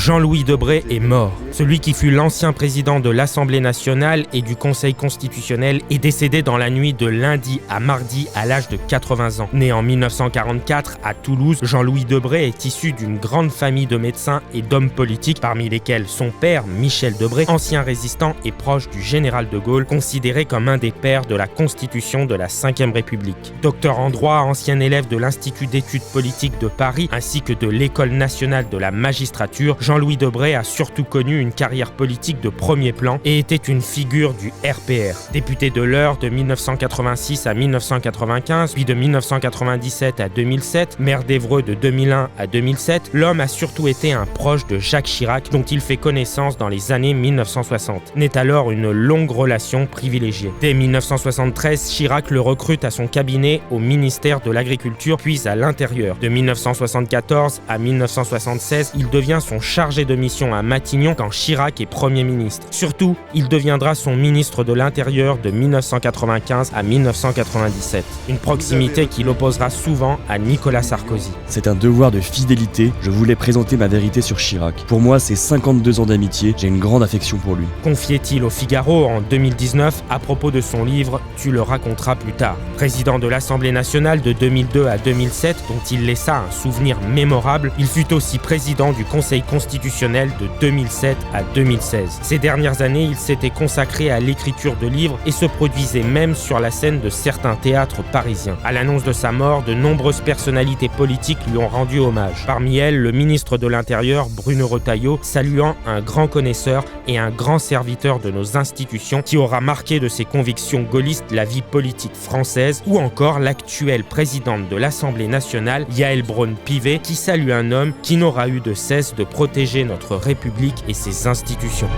Jean-Louis Debré est mort. Celui qui fut l'ancien président de l'Assemblée nationale et du Conseil constitutionnel est décédé dans la nuit de lundi à mardi à l'âge de 80 ans. Né en 1944 à Toulouse, Jean-Louis Debré est issu d'une grande famille de médecins et d'hommes politiques, parmi lesquels son père, Michel Debré, ancien résistant et proche du général de Gaulle, considéré comme un des pères de la Constitution de la Ve République. Docteur en droit, ancien élève de l'Institut d'études politiques de Paris ainsi que de l'École nationale de la magistrature, Jean-Louis Debré a surtout connu une carrière politique de premier plan et était une figure du RPR. Député de l'Eure de 1986 à 1995, puis de 1997 à 2007, maire d'Évreux de 2001 à 2007, l'homme a surtout été un proche de Jacques Chirac, dont il fait connaissance dans les années 1960. Naît alors une longue relation privilégiée. Dès 1973, Chirac le recrute à son cabinet au ministère de l'Agriculture, puis à l'Intérieur. De 1974 à 1976, il devient son chargé de mission à Matignon quand Chirac est Premier ministre. Surtout, il deviendra son ministre de l'Intérieur de 1995 à 1997. Une proximité qui l'opposera souvent à Nicolas Sarkozy. C'est un devoir de fidélité, je voulais présenter ma vérité sur Chirac. Pour moi, c'est 52 ans d'amitié, j'ai une grande affection pour lui. Confiait-il au Figaro en 2019 à propos de son livre « Tu le raconteras plus tard ». Président de l'Assemblée nationale de 2002 à 2007, dont il laissa un souvenir mémorable, il fut aussi président du Conseil constitutionnel de 2007 à 2016. Ces dernières années, il s'était consacré à l'écriture de livres et se produisait même sur la scène de certains théâtres parisiens. À l'annonce de sa mort, de nombreuses personnalités politiques lui ont rendu hommage. Parmi elles, le ministre de l'Intérieur, Bruno Retailleau, saluant un grand connaisseur et un grand serviteur de nos institutions qui aura marqué de ses convictions gaullistes la vie politique française, ou encore l'actuelle présidente de l'Assemblée nationale, Yaël Braun-Pivet, qui salue un homme qui n'aura eu de cesse de protéger notre République et ses institutions.